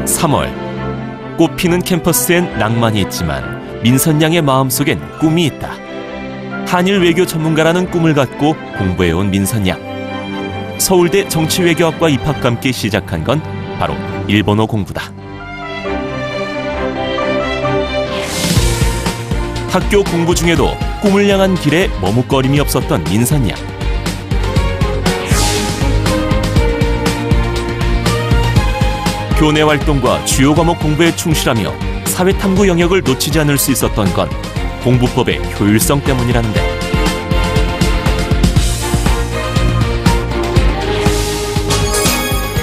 3월, 꽃피는 캠퍼스엔 낭만이 있지만 민선 양의 마음속엔 꿈이 있다. 한일 외교 전문가라는 꿈을 갖고 공부해온 민선 양. 서울대 정치외교학과 입학과 함께 시작한 건 바로 일본어 공부다. 학교 공부 중에도 꿈을 향한 길에 머뭇거림이 없었던 민선 양. 교내 활동과 주요 과목 공부에 충실하며 사회탐구 영역을 놓치지 않을 수 있었던 건 공부법의 효율성 때문이라는데.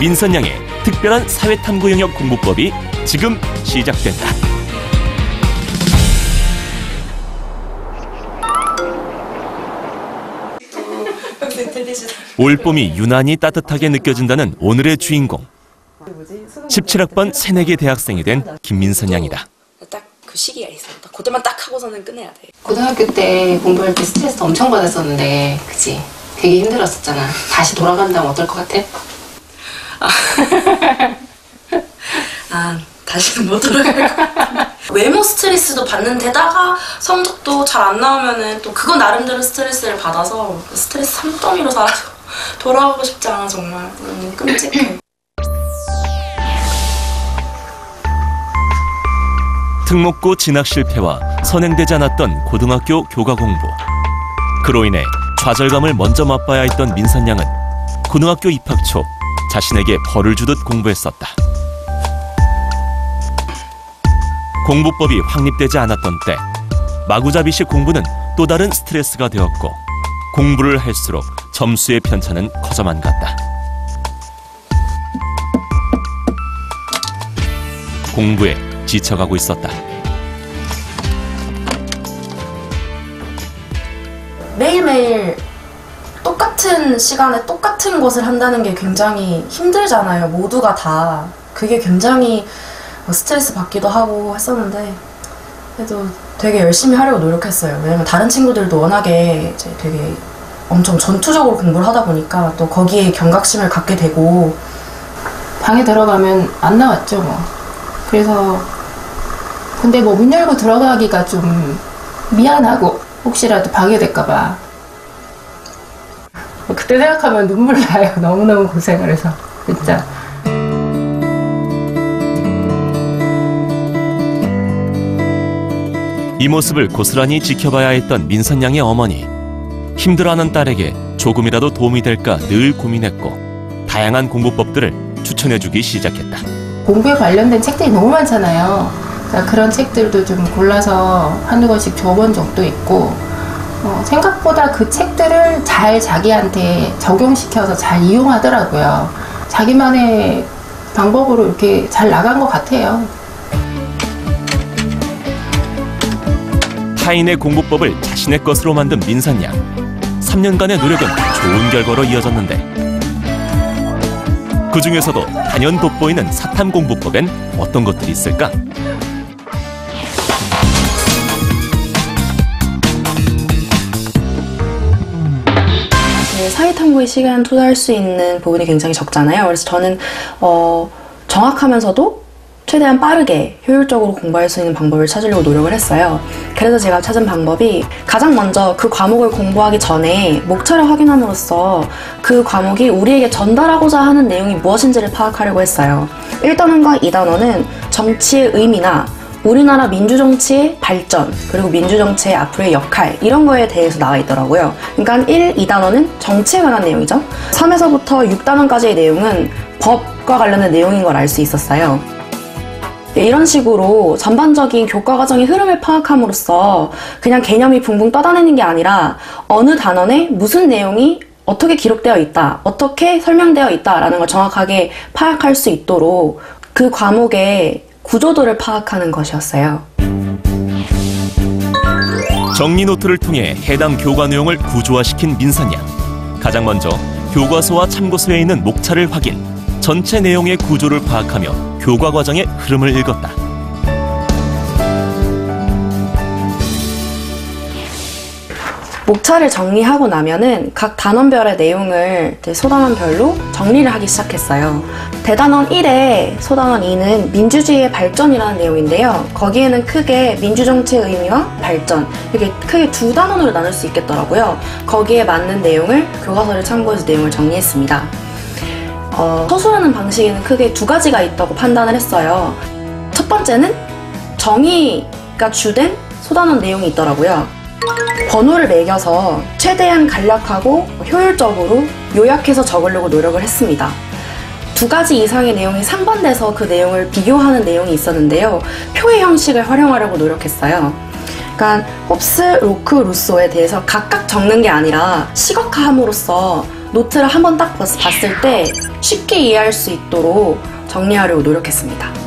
민선 양의 특별한 사회탐구 영역 공부법이 지금 시작된다. 올봄이 유난히 따뜻하게 느껴진다는 오늘의 주인공. 17학번 새내기 대학생이 된 김민선 양이다. 딱 그 시기가 있어. 그때만 딱 하고서는 끝내야 돼. 고등학교 때 공부할 때 스트레스 엄청 받았었는데, 그치? 되게 힘들었었잖아. 다시 돌아간다면 어떨 것 같아? 다시는 못 돌아갈 것 같아. 외모 스트레스도 받는 데다가 성적도 잘 안 나오면은 또 그거 나름대로 스트레스를 받아서 스트레스 산더미로 살아서 돌아가고 싶지 않아, 정말. 끔찍해. 특목고 진학 실패와 선행되지 않았던 고등학교 교과 공부. 그로 인해 좌절감을 먼저 맛봐야 했던 민선 양은 고등학교 입학 초 자신에게 벌을 주듯 공부했었다. 공부법이 확립되지 않았던 때 마구잡이식 공부는 또 다른 스트레스가 되었고 공부를 할수록 점수의 편차는 커져만 갔다. 공부에 지쳐가고 있었다. 매일매일 똑같은 시간에 똑같은 것을 한다는 게 굉장히 힘들잖아요. 모두가 다. 그게 굉장히 스트레스 받기도 하고 했었는데 그래도 되게 열심히 하려고 노력했어요. 왜냐면 다른 친구들도 워낙에 이제 되게 엄청 전투적으로 공부를 하다 보니까 또 거기에 경각심을 갖게 되고 방에 들어가면 안 나왔죠, 뭐. 그래서 근데 뭐 문 열고 들어가기가 좀 미안하고 혹시라도 방해될까봐 그때 생각하면 눈물 나요. 너무너무 고생을 해서 진짜. 이 모습을 고스란히 지켜봐야 했던 민선 양의 어머니. 힘들어하는 딸에게 조금이라도 도움이 될까 늘 고민했고 다양한 공부법들을 추천해주기 시작했다. 공부에 관련된 책들이 너무 많잖아요. 그러니까 그런 책들도 좀 골라서 한두 권씩 줘본 적도 있고 생각보다 그 책들을 잘 자기한테 적용시켜서 잘 이용하더라고요. 자기만의 방법으로 이렇게 잘 나간 것 같아요. 타인의 공부법을 자신의 것으로 만든 민선 양. 3년간의 노력은 좋은 결과로 이어졌는데 그 중에서도 단연 돋보이는 사탐 공부법엔 어떤 것들이 있을까? 사회탐구에 시간 투자할 수 있는 부분이 굉장히 적잖아요. 그래서 저는 정확하면서도 최대한 빠르게 효율적으로 공부할 수 있는 방법을 찾으려고 노력을 했어요. 그래서 제가 찾은 방법이 가장 먼저 그 과목을 공부하기 전에 목차를 확인함으로써 그 과목이 우리에게 전달하고자 하는 내용이 무엇인지를 파악하려고 했어요. 1단원과 2단원은 정치의 의미나 우리나라 민주정치의 발전, 그리고 민주정치의 앞으로의 역할, 이런 거에 대해서 나와 있더라고요. 그러니까 1, 2단원은 정치에 관한 내용이죠. 3에서부터 6단원까지의 내용은 법과 관련된 내용인 걸 알 수 있었어요. 이런 식으로 전반적인 교과 과정의 흐름을 파악함으로써 그냥 개념이 붕붕 떠다니는 게 아니라 어느 단원에 무슨 내용이 어떻게 기록되어 있다, 어떻게 설명되어 있다라는 걸 정확하게 파악할 수 있도록 그 과목의 구조도를 파악하는 것이었어요. 정리 노트를 통해 해당 교과 내용을 구조화시킨 민선 양. 가장 먼저 교과서와 참고서에 있는 목차를 확인, 전체 내용의 구조를 파악하며 교과 과정의 흐름을 읽었다. 목차를 정리하고 나면은 각 단원별의 내용을 이제 소단원별로 정리를 하기 시작했어요. 대단원 1에 소단원 2는 민주주의의 발전이라는 내용인데요. 거기에는 크게 민주정치의 의미와 발전, 이렇게 크게 두 단원으로 나눌 수 있겠더라고요. 거기에 맞는 내용을 교과서를 참고해서 내용을 정리했습니다. 서술하는 방식에는 크게 두 가지가 있다고 판단을 했어요. 첫 번째는 정의가 주된 소단원 내용이 있더라고요. 번호를 매겨서 최대한 간략하고 효율적으로 요약해서 적으려고 노력을 했습니다. 두 가지 이상의 내용이 상반돼서 그 내용을 비교하는 내용이 있었는데요. 표의 형식을 활용하려고 노력했어요. 그러니까 홉스, 로크, 루소에 대해서 각각 적는 게 아니라 시각화함으로써 노트를 한번 딱 봤을 때 쉽게 이해할 수 있도록 정리하려고 노력했습니다.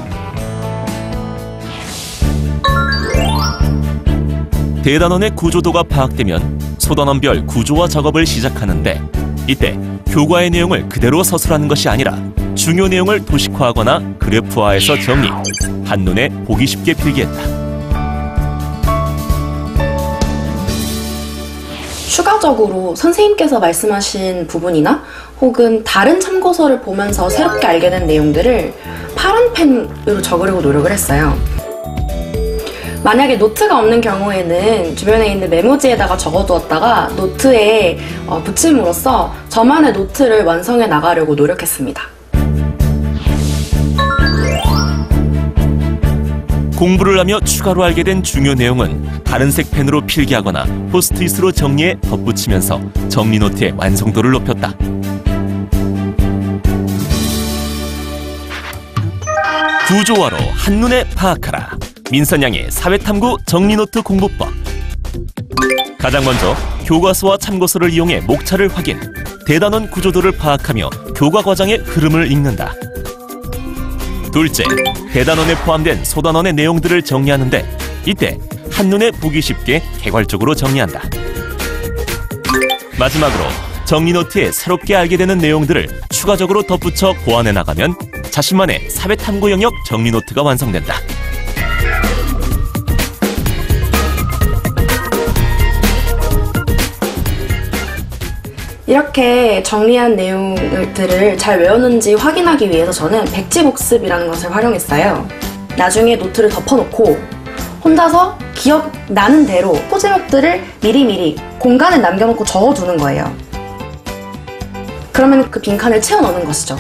대단원의 구조도가 파악되면 소단원별 구조화 작업을 시작하는데, 이때 교과의 내용을 그대로 서술하는 것이 아니라 중요 내용을 도식화하거나 그래프화해서 정리, 한눈에 보기 쉽게 필기했다. 추가적으로 선생님께서 말씀하신 부분이나 혹은 다른 참고서를 보면서 새롭게 알게 된 내용들을 파란 펜으로 적으려고 노력을 했어요. 만약에 노트가 없는 경우에는 주변에 있는 메모지에다가 적어두었다가 노트에 붙임으로써 저만의 노트를 완성해 나가려고 노력했습니다. 공부를 하며 추가로 알게 된 중요 내용은 다른 색 펜으로 필기하거나 포스트잇으로 정리해 덧붙이면서 정리 노트의 완성도를 높였다. 구조화로 한눈에 파악하라. 민선양의 사회탐구 정리노트 공부법. 가장 먼저 교과서와 참고서를 이용해 목차를 확인, 대단원 구조도를 파악하며 교과 과정의 흐름을 읽는다. 둘째, 대단원에 포함된 소단원의 내용들을 정리하는데, 이때 한눈에 보기 쉽게 개괄적으로 정리한다. 마지막으로 정리노트에 새롭게 알게 되는 내용들을 추가적으로 덧붙여 보완해 나가면 자신만의 사회탐구 영역 정리노트가 완성된다. 이렇게 정리한 내용들을 잘 외웠는지 확인하기 위해서 저는 백지복습이라는 것을 활용했어요. 나중에 노트를 덮어놓고 혼자서 기억나는 대로 소제목들을 미리미리 공간에 남겨놓고 적어두는 거예요. 그러면 그 빈칸을 채워넣는 것이죠.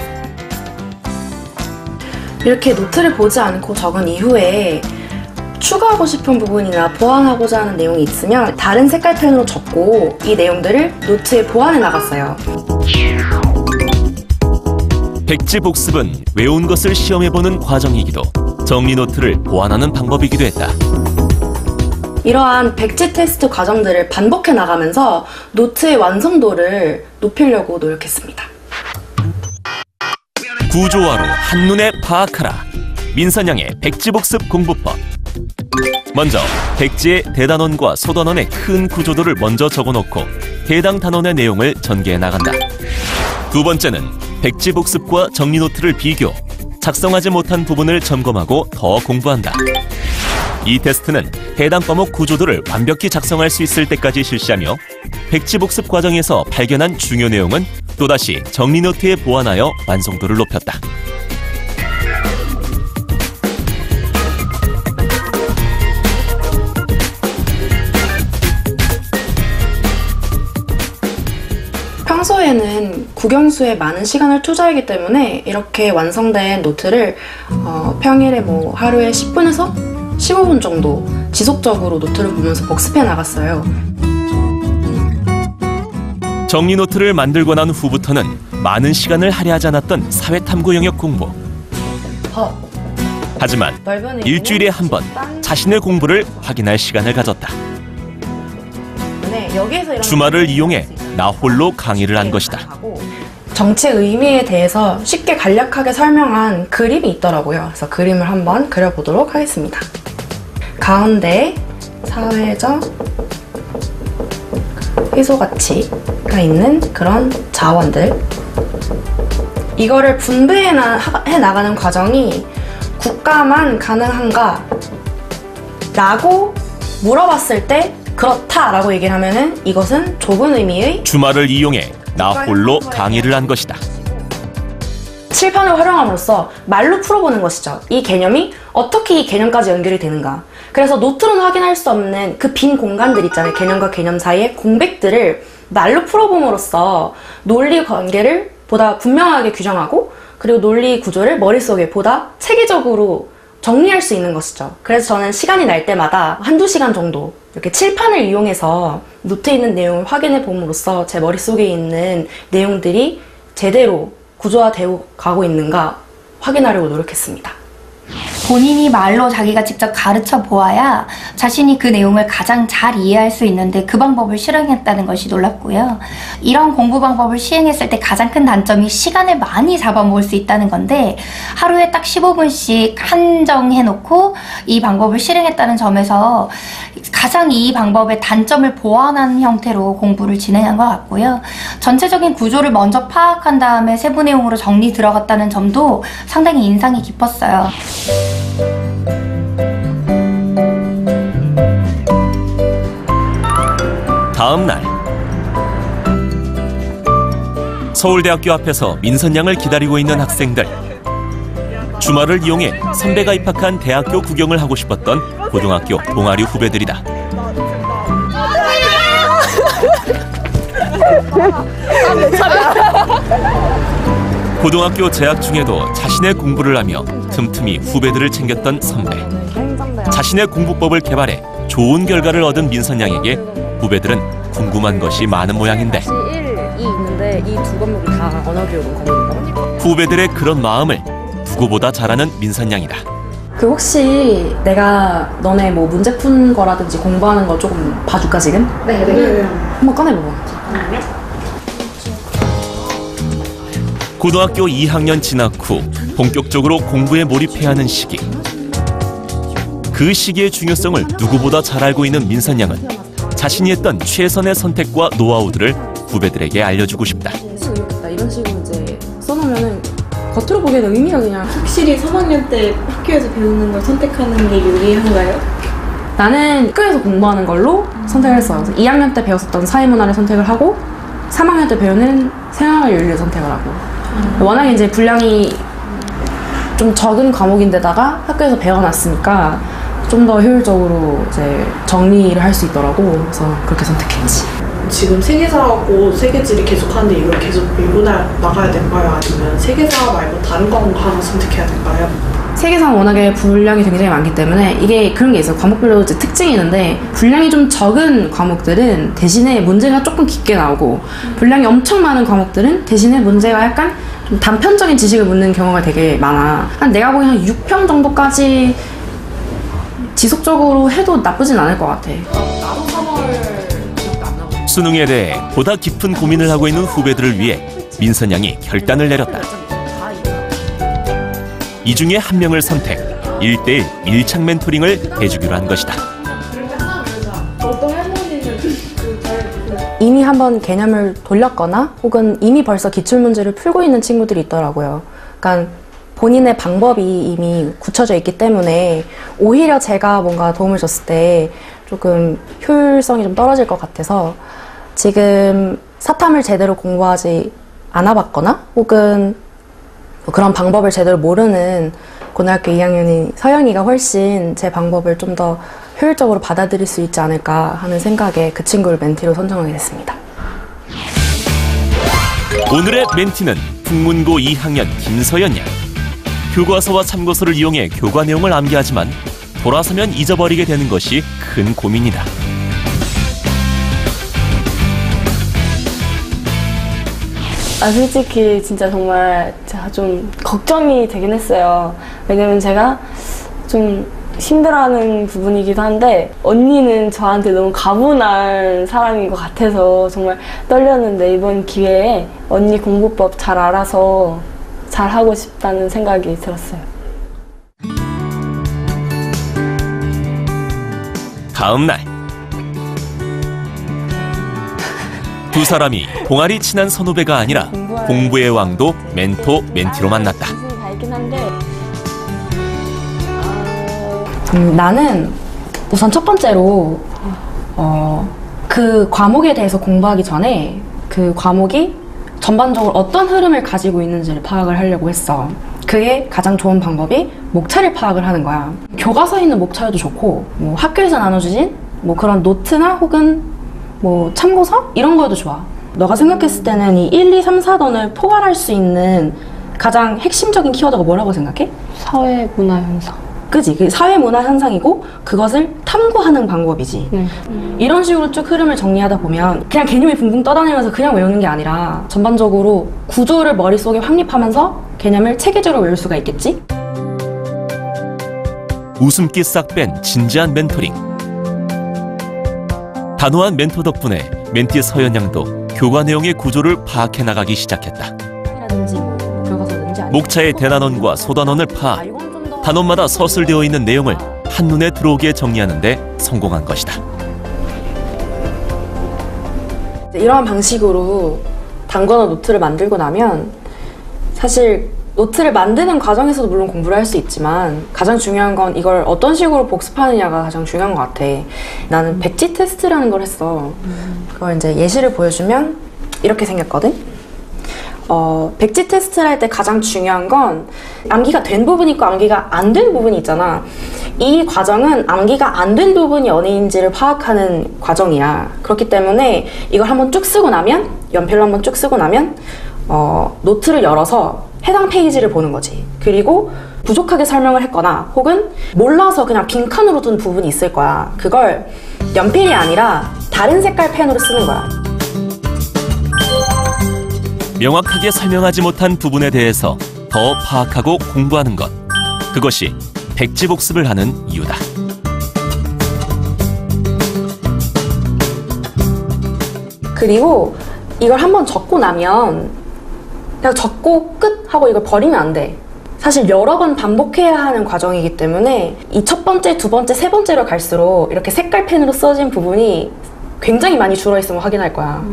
이렇게 노트를 보지 않고 적은 이후에 추가하고 싶은 부분이나 보완하고자 하는 내용이 있으면 다른 색깔 펜으로 적고 이 내용들을 노트에 보완해 나갔어요. 백지복습은 외운 것을 시험해보는 과정이기도, 정리 노트를 보완하는 방법이기도 했다. 이러한 백지 테스트 과정들을 반복해 나가면서 노트의 완성도를 높이려고 노력했습니다. 구조화로 한눈에 파악하라. 민선양의 백지복습 공부법. 먼저 백지에 대단원과 소단원의 큰 구조도를 먼저 적어놓고 해당 단원의 내용을 전개해 나간다. 두 번째는 백지복습과 정리노트를 비교, 작성하지 못한 부분을 점검하고 더 공부한다. 이 테스트는 해당 과목 구조도를 완벽히 작성할 수 있을 때까지 실시하며, 백지복습 과정에서 발견한 중요 내용은 또다시 정리노트에 보완하여 완성도를 높였다. 평소에는 국영수에 많은 시간을 투자하기 때문에 이렇게 완성된 노트를 평일에 하루에 10분에서 15분 정도 지속적으로 노트를 보면서 복습해 나갔어요. 정리 노트를 만들고 난 후부터는 많은 시간을 할애하지 않았던 사회탐구 영역 공부. 하지만 일주일에 한 번 자신의 공부를 확인할 시간을 가졌다. 주말을 이용해 나 홀로 강의를 한 것이다. 정치의 의미에 대해서 쉽게 간략하게 설명한 그림이 있더라고요. 그래서 그림을 한번 그려보도록 하겠습니다. 가운데 사회적 희소가치가 있는 그런 자원들, 이거를 분배해 나가는 과정이 국가만 가능한가? 라고 물어봤을 때 그렇다라고 얘기를 하면은 이것은 좁은 의미의 주말을 이용해 나 홀로 강의를 한 것이다. 칠판을 활용함으로써 말로 풀어보는 것이죠. 이 개념이 어떻게 이 개념까지 연결이 되는가. 그래서 노트로는 확인할 수 없는 그 빈 공간들 있잖아요. 개념과 개념 사이의 공백들을 말로 풀어봄으로써 논리 관계를 보다 분명하게 규정하고 그리고 논리 구조를 머릿속에 보다 체계적으로 정리할 수 있는 것이죠. 그래서 저는 시간이 날 때마다 한두 시간 정도 이렇게 칠판을 이용해서 노트에 있는 내용을 확인해 봄으로써 제 머릿속에 있는 내용들이 제대로 구조화되고 가고 있는가 확인하려고 노력했습니다. 본인이 말로 자기가 직접 가르쳐 보아야 자신이 그 내용을 가장 잘 이해할 수 있는데 그 방법을 실행했다는 것이 놀랍고요. 이런 공부 방법을 시행했을 때 가장 큰 단점이 시간을 많이 잡아먹을 수 있다는 건데 하루에 딱 15분씩 한정해놓고 이 방법을 실행했다는 점에서 가장 이 방법의 단점을 보완한 형태로 공부를 진행한 것 같고요. 전체적인 구조를 먼저 파악한 다음에 세부 내용으로 정리 들어갔다는 점도 상당히 인상이 깊었어요. 다음 날 서울대학교 앞에서 민선양을 기다리고 있는 학생들. 주말을 이용해 선배가 입학한 대학교 구경을 하고 싶었던 고등학교 동아리 후배들이다. 고등학교 재학 중에도 자신의 공부를 하며 틈틈이 후배들을 챙겼던 선배. 자신의 공부법을 개발해 좋은 결과를 얻은 민선양에게 후배들은 궁금한 것이 많은 모양인데 1, 2 있는데 이 두 과목이 다 언어교육은 거거든요. 후배들의 그런 마음을 누구보다 잘 아는 민선양이다. 그 혹시 내가 너네 뭐 문제 푼 거라든지 공부하는 거 조금 봐줄까 지금? 네. 한번 꺼내봐봐. 고등학교 2학년 진학 후 본격적으로 공부에 몰입해야 하는 시기. 그 시기의 중요성을 누구보다 잘 알고 있는 민선양은 자신이 했던 최선의 선택과 노하우들을 후배들에게 알려주고 싶다. 이런 식으로 이제 써놓으면은 겉으로 보기에는 의미가 그냥 확실히 3학년 때 학교에서 배우는 걸 선택하는 게 유리한가요? 나는 학교에서 공부하는 걸로 선택을 했어요. 그래서 2학년 때 배웠었던 사회문화를 선택을 하고 3학년 때 배우는 생활윤리를 선택을 하고 워낙에 이제 분량이 좀 적은 과목인데다가 학교에서 배워놨으니까 좀 더 효율적으로 이제 정리를 할 수 있더라고. 그래서 그렇게 선택했지. 지금 세계사하고 세계지리 계속 하는데 이걸 계속 밀고 나가야 될까요? 아니면 세계사 말고 다른 과목 하나 선택해야 될까요? 세계사는 워낙에 분량이 굉장히 많기 때문에 이게 그런 게 있어요. 과목별로 이제 특징이 있는데 분량이 좀 적은 과목들은 대신에 문제가 조금 깊게 나오고 분량이 엄청 많은 과목들은 대신에 문제가 약간 좀 단편적인 지식을 묻는 경우가 되게 많아. 내가 보기엔 한 6평 정도까지 지속적으로 해도 나쁘진 않을 것 같아. 수능에 대해 보다 깊은 고민을 하고 있는 후배들을 위해 민선양이 결단을 내렸다. 이 중에 한 명을 선택, 1대1 일창 멘토링을 해주기로 한 것이다. 이미 한번 개념을 돌렸거나 혹은 이미 벌써 기출문제를 풀고 있는 친구들이 있더라고요. 그러니까 본인의 방법이 이미 굳혀져 있기 때문에 오히려 제가 뭔가 도움을 줬을 때 조금 효율성이 좀 떨어질 것 같아서 지금 사탐을 제대로 공부하지 않아봤거나 혹은 그런 방법을 제대로 모르는 고등학교 2학년인 서영이가 훨씬 제 방법을 좀 더 효율적으로 받아들일 수 있지 않을까 하는 생각에 그 친구를 멘티로 선정하게 됐습니다. 오늘의 멘티는 풍문고 2학년 김서연 양. 교과서와 참고서를 이용해 교과 내용을 암기하지만 돌아서면 잊어버리게 되는 것이 큰 고민이다. 솔직히 진짜 정말 제가 좀 걱정이 되긴 했어요. 왜냐면 제가 좀 힘들어하는 부분이기도 한데 언니는 저한테 너무 가분한 사람인 것 같아서 정말 떨렸는데 이번 기회에 언니 공부법 잘 알아서 잘 하고 싶다는 생각이 들었어요. 다음 날 두 사람이 동아리 친한 선후배가 아니라 공부의 왕도 멘토, 멘티로 만났다. 다 있긴 한데 나는 우선 첫 번째로 그 과목에 대해서 공부하기 전에 그 과목이 전반적으로 어떤 흐름을 가지고 있는지를 파악을 하려고 했어. 그게 가장 좋은 방법이 목차를 파악을 하는 거야. 교과서에 있는 목차도 좋고, 뭐 학교에서 나눠주진 뭐 그런 노트나 혹은 뭐 참고서 이런 거도 좋아. 너가 생각했을 때는 이 1, 2, 3, 4단을 포괄할 수 있는 가장 핵심적인 키워드가 뭐라고 생각해? 사회 문화 현상. 그지? 그 사회 문화 현상이고 그것을 탐구하는 방법이지. 이런 식으로 쭉 흐름을 정리하다 보면 그냥 개념이 붕붕 떠다니면서 그냥 외우는 게 아니라 전반적으로 구조를 머릿속에 확립하면서 개념을 체계적으로 외울 수가 있겠지? 웃음기 싹 뺀 진지한 멘토링. 단호한 멘토 덕분에 멘티 서연 양도 교과 내용의 구조를 파악해 나가기 시작했다. 목차의 대단원과 소단원을 파악, 단원마다 서술되어 있는 내용을 한눈에 들어오게 정리하는 데 성공한 것이다. 이러한 방식으로 단권화 노트를 만들고 나면 사실 노트를 만드는 과정에서도 물론 공부를 할 수 있지만 가장 중요한 건 이걸 어떤 식으로 복습하느냐가 가장 중요한 것 같아. 나는 백지 테스트라는 걸 했어. 그걸 이제 예시를 보여주면 이렇게 생겼거든. 백지 테스트를 할 때 가장 중요한 건 암기가 된 부분이 있고 암기가 안 된 부분이 있잖아. 이 과정은 암기가 안 된 부분이 어디인지를 파악하는 과정이야. 그렇기 때문에 이걸 한번 쭉 쓰고 나면, 연필로 한번 쭉 쓰고 나면 노트를 열어서 해당 페이지를 보는 거지. 그리고 부족하게 설명을 했거나 혹은 몰라서 그냥 빈칸으로 둔 부분이 있을 거야. 그걸 연필이 아니라 다른 색깔 펜으로 쓰는 거야. 명확하게 설명하지 못한 부분에 대해서 더 파악하고 공부하는 것. 그것이 백지복습을 하는 이유다. 그리고 이걸 한번 적고 나면 그냥 적고 끝 하고 이걸 버리면 안 돼. 사실 여러 번 반복해야 하는 과정이기 때문에 이 첫 번째, 두 번째, 세 번째로 갈수록 이렇게 색깔 펜으로 써진 부분이 굉장히 많이 줄어있음을 확인할 거야.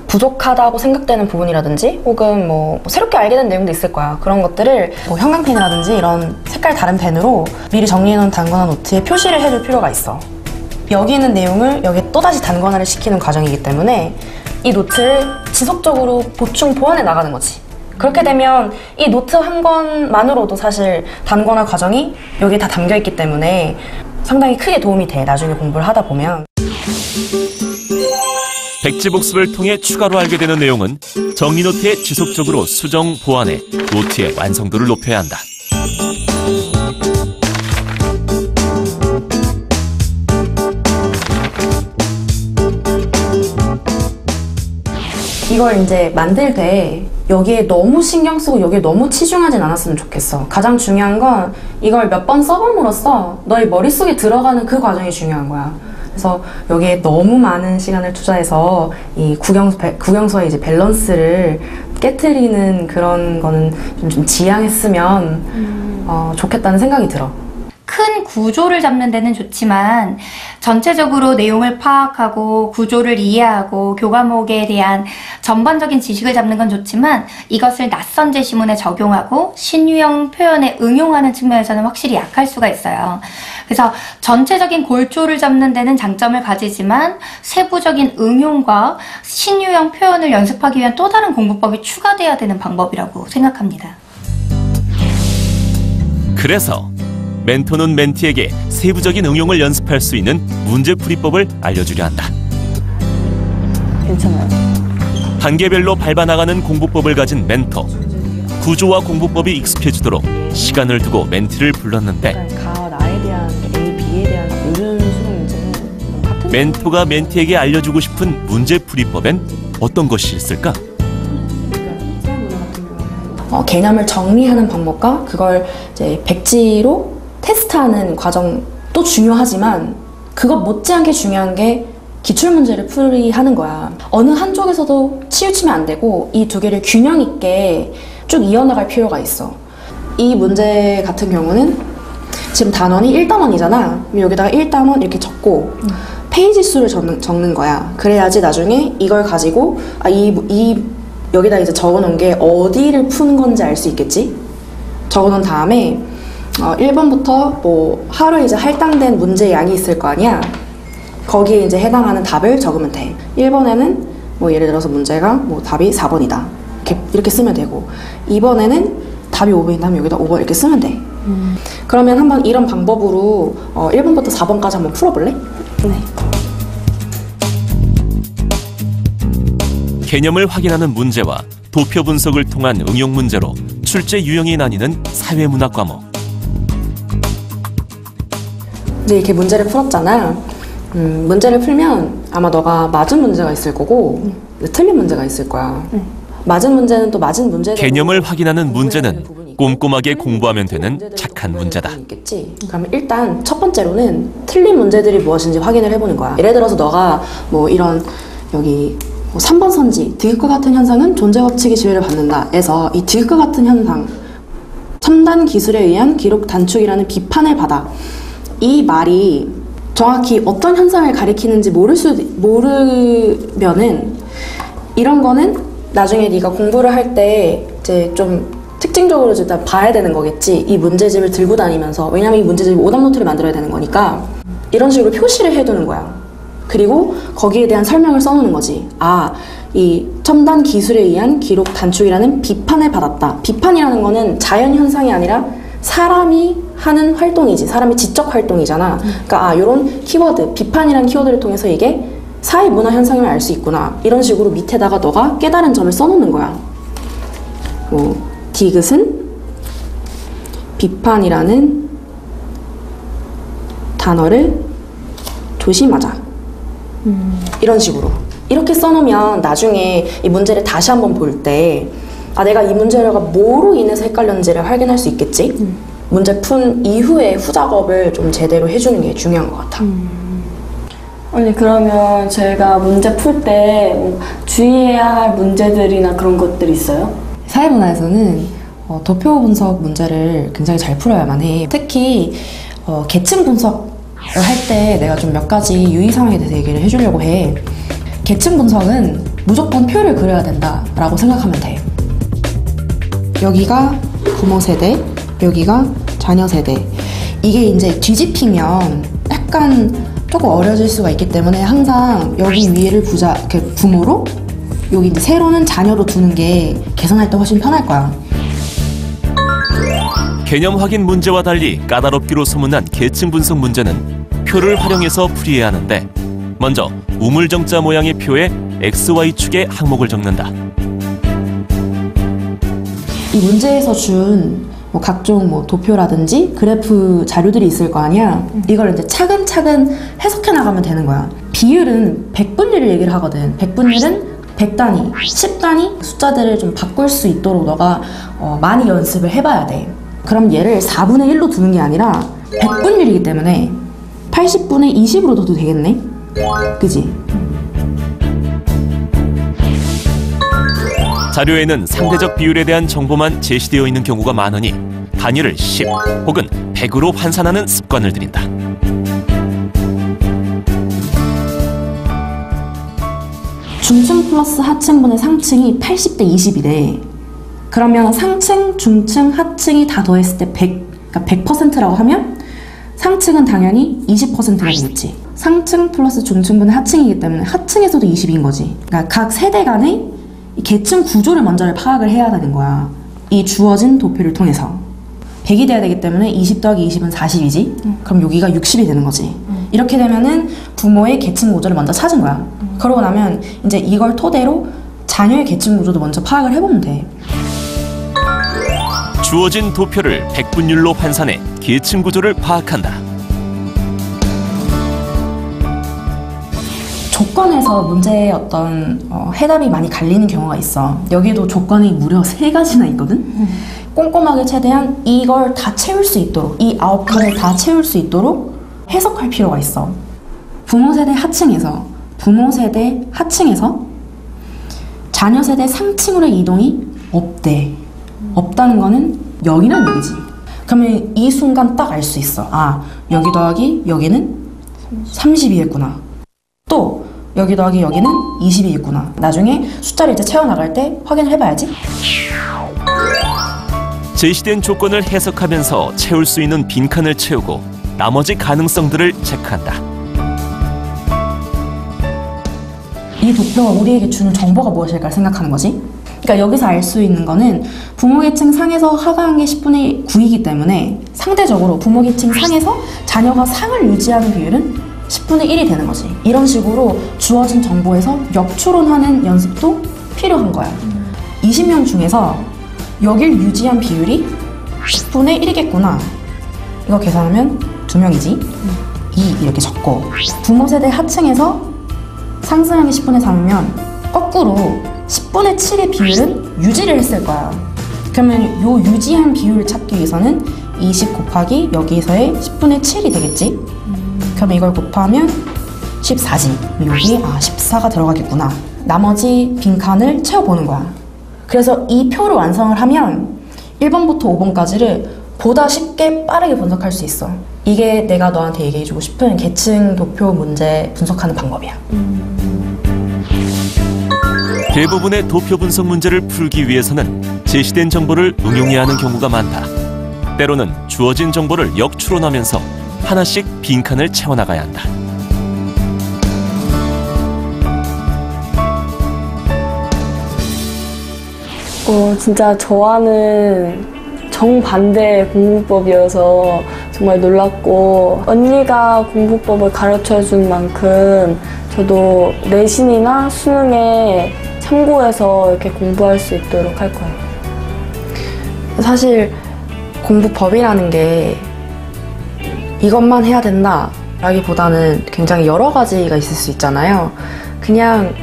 부족하다고 생각되는 부분이라든지 혹은 뭐 새롭게 알게 된 내용도 있을 거야. 그런 것들을 뭐 형광펜이라든지 이런 색깔 다른 펜으로 미리 정리해놓은 단권화 노트에 표시를 해줄 필요가 있어. 여기 있는 내용을 여기에 또다시 단권화를 시키는 과정이기 때문에 이 노트를 지속적으로 보충 보완해 나가는 거지. 그렇게 되면 이 노트 한 권만으로도 사실 단권화 과정이 여기에 다 담겨있기 때문에 상당히 크게 도움이 돼. 나중에 공부를 하다 보면. 백지복습을 통해 추가로 알게 되는 내용은 정리 노트에 지속적으로 수정, 보완해 노트의 완성도를 높여야 한다. 이걸 이제 만들 때 여기에 너무 신경 쓰고 여기에 너무 치중하진 않았으면 좋겠어. 가장 중요한 건 이걸 몇 번 써봄으로써 너의 머릿속에 들어가는 그 과정이 중요한 거야. 그래서 여기에 너무 많은 시간을 투자해서 이 국영서의 이제 밸런스를 깨트리는 그런 거는 좀 지양했으면 좋겠다는 생각이 들어. 큰 구조를 잡는 데는 좋지만 전체적으로 내용을 파악하고 구조를 이해하고 교과목에 대한 전반적인 지식을 잡는 건 좋지만 이것을 낯선 제시문에 적용하고 신유형 표현에 응용하는 측면에서는 확실히 약할 수가 있어요. 그래서 전체적인 골조를 잡는 데는 장점을 가지지만 세부적인 응용과 신유형 표현을 연습하기 위한 또 다른 공부법이 추가돼야 되는 방법이라고 생각합니다. 그래서 멘토는 멘티에게 세부적인 응용을 연습할 수 있는 문제풀이법을 알려주려 한다. 괜찮아요. 단계별로 밟아나가는 공부법을 가진 멘토. 구조와 공부법이 익숙해지도록 시간을 두고 멘티를 불렀는데 가와 나에 대한 A, B에 대한 요즘 수능 문제는 같은 멘토가 멘티에게 알려주고 싶은 문제풀이법엔 어떤 것이 있을까? 개념을 정리하는 방법과 그걸 이제 백지로 테스트하는 과정도 중요하지만 그것 못지않게 중요한 게 기출문제를 풀이하는 거야. 어느 한쪽에서도 치우치면 안 되고 이 두 개를 균형 있게 쭉 이어나갈 필요가 있어. 이 문제 같은 경우는 지금 단원이 1단원이잖아. 여기다가 1단원 이렇게 적고 페이지 수를 적는 거야. 그래야지 나중에 이걸 가지고 여기다 이제 적어놓은 게 어디를 푸는 건지 알 수 있겠지? 적어놓은 다음에 1번부터 뭐 하루에 이제 할당된 문제 양이 있을 거 아니야? 거기에 이제 해당하는 답을 적으면 돼. 1번에는 뭐 예를 들어서 문제가 뭐 답이 4번이다. 이렇게 쓰면 되고 2번에는 답이 5번이다 하면 여기다 5번 이렇게 쓰면 돼. 그러면 한번 이런 방법으로 1번부터 4번까지 한번 풀어볼래? 네. 개념을 확인하는 문제와 도표 분석을 통한 응용 문제로 출제 유형이 나뉘는 사회문학 과목. 이제 이렇게 문제를 풀었잖아. 문제를 풀면 아마 너가 맞은 문제가 있을 거고 틀린 문제가 있을 거야. 맞은 문제는 또 맞은 문제대로 개념을 확인하는 문제는 부분이 있고, 꼼꼼하게 공부하면 되는 문제대로 착한 공부해야 문제다. 되는 부분이 있겠지. 그러면 일단 첫 번째로는 틀린 문제들이 무엇인지 확인을 해보는 거야. 예를 들어서 너가 뭐 이런 여기 3번 선지, 디귿과 같은 현상은 존재 법칙이 지배를 받는다 에서 이 디귿과 같은 현상, 첨단 기술에 의한 기록 단축이라는 비판을 받아. 이 말이 정확히 어떤 현상을 가리키는지 모르면은 이런 거는 나중에 네가 공부를 할 때 이제 좀 특징적으로 일단 봐야 되는 거겠지. 이 문제집을 들고 다니면서. 왜냐면 이 문제집 오답노트를 만들어야 되는 거니까 이런 식으로 표시를 해두는 거야. 그리고 거기에 대한 설명을 써놓는 거지. 아, 이 첨단 기술에 의한 기록 단축이라는 비판을 받았다. 비판이라는 거는 자연 현상이 아니라 사람이 하는 활동이지. 사람의 지적 활동이잖아. 그러니까 요런 키워드, 비판이라는 키워드를 통해서 이게 사회 문화 현상임을 알 수 있구나. 이런 식으로 밑에다가 너가 깨달은 점을 써놓는 거야. 뭐 디귿은 비판이라는 단어를 조심하자. 이런 식으로 이렇게 써놓으면 나중에 이 문제를 다시 한번 볼 때 아, 내가 이 문제가 뭐로 인해서 헷갈렸는지를 확인할 수 있겠지. 문제 푼 이후에 후작업을 좀 제대로 해주는 게 중요한 것 같아. 언니, 그러면 저희가 문제 풀 때 주의해야 할 문제들이나 그런 것들이 있어요? 사회문화에서는 도표 분석 문제를 굉장히 잘 풀어야만 해. 특히 계층 분석을 할 때 내가 좀 몇 가지 유의사항에 대해서 얘기를 해주려고 해. 계층 분석은 무조건 표를 그려야 된다라고 생각하면 돼. 여기가 부모 세대, 여기가 자녀 세대. 이게 이제 뒤집히면 약간 조금 어려질 수가 있기 때문에 항상 여기 위에를 부모로, 여기 이제 세로는 자녀로 두는 게 계산할 때 훨씬 편할 거야. 개념 확인 문제와 달리 까다롭기로 소문난 계층 분석 문제는 표를 활용해서 풀이해야 하는데, 먼저 우물정자 모양의 표에 XY축의 항목을 적는다. 이 문제에서 준 뭐 각종 뭐 도표라든지 그래프 자료들이 있을 거 아니야. 이걸 이제 차근차근 해석해 나가면 되는 거야. 비율은 백분율을 얘기를 하거든. 백분율은 100단위, 10단위 숫자들을 좀 바꿀 수 있도록 너가 많이 연습을 해봐야 돼. 그럼 얘를 4분의 1로 두는 게 아니라 100분율이기 때문에 80분의 20으로 둬도 되겠네? 그지? 자료에는 상대적 비율에 대한 정보만 제시되어 있는 경우가 많으니 단위를 10 혹은 100으로 환산하는 습관을 들인다. 중층 플러스 하층분의 상층이 80대 20이래. 그러면 상층, 중층, 하층이 다 더했을 때 100, 그러니까 100%라고 하면 상층은 당연히 20%가 되겠지. 상층 플러스 중층분의 하층이기 때문에 하층에서도 20인 거지. 그러니까 각 세대 간의 이 계층 구조를 먼저 파악을 해야 되는 거야. 이 주어진 도표를 통해서. 100이 돼야 되기 때문에 20 더하기 20은 40이지? 그럼 여기가 60이 되는 거지. 이렇게 되면은 부모의 계층 구조를 먼저 찾은 거야. 그러고 나면 이제 이걸 토대로 자녀의 계층 구조도 먼저 파악을 해보면 돼. 주어진 도표를 백분율로 환산해 계층 구조를 파악한다. 조건에서 문제의 어떤 해답이 많이 갈리는 경우가 있어. 여기도 조건이 무려 3가지나 있거든? 꼼꼼하게 최대한 이걸 다 채울 수 있도록, 이 9칸을 다 채울 수 있도록 해석할 필요가 있어. 부모 세대 하층에서, 부모 세대 하층에서 자녀 세대 상층으로의 이동이 없대. 없다는 거는 0이란 얘기지. 그러면 이 순간 딱 알 수 있어. 아, 여기 더하기 여기는 30이겠구나. 또 여기 더하기 여기는 20이 있구나. 나중에 숫자를 이제 채워나갈 때 확인을 해봐야지. 제시된 조건을 해석하면서 채울 수 있는 빈칸을 채우고 나머지 가능성들을 체크한다. 이 도표가 우리에게 주는 정보가 무엇일까 생각하는 거지. 그러니까 여기서 알 수 있는 거는 부모 계층 상에서 하강한 게 10분의 9이기 때문에 상대적으로 부모 계층 상에서 자녀가 상을 유지하는 비율은 10분의 1이 되는 거지. 이런 식으로 주어진 정보에서 역추론하는 연습도 필요한 거야. 20명 중에서 여길 유지한 비율이 10분의 1이겠구나. 이거 계산하면 2명이지. 2 이렇게 적고, 부모 세대 하층에서 상승한 게 10분의 3이면 거꾸로 10분의 7의 비율은 유지를 했을 거야. 그러면 요 유지한 비율을 찾기 위해서는 20 곱하기 여기서의 10분의 7이 되겠지? 그러면 이걸 곱하면 14지. 여기에 14가 들어가겠구나. 나머지 빈칸을 채워보는 거야. 그래서 이 표를 완성을 하면 1번부터 5번까지를 보다 쉽게 빠르게 분석할 수 있어. 이게 내가 너한테 얘기해주고 싶은 계층 도표 문제 분석하는 방법이야. 대부분의 도표 분석 문제를 풀기 위해서는 제시된 정보를 응용해야 하는 경우가 많다. 때로는 주어진 정보를 역추론하면서 하나씩 빈칸을 채워나가야 한다. 진짜 저와는 정반대 공부법이어서 정말 놀랐고, 언니가 공부법을 가르쳐준 만큼 저도 내신이나 수능에 참고해서 이렇게 공부할 수 있도록 할 거예요. 사실 공부법이라는 게 이것만 해야 된다 라기보다는 굉장히 여러 가지가 있을 수 있잖아요. 그냥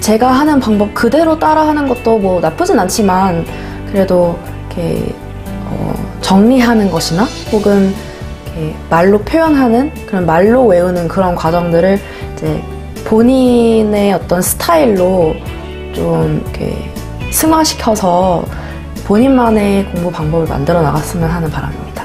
제가 하는 방법 그대로 따라하는 것도 뭐 나쁘진 않지만, 그래도 이렇게 정리하는 것이나 혹은 이렇게 말로 표현하는, 그런 말로 외우는 그런 과정들을 이제 본인의 어떤 스타일로 좀 이렇게 승화시켜서 본인만의 공부 방법을 만들어 나갔으면 하는 바람입니다.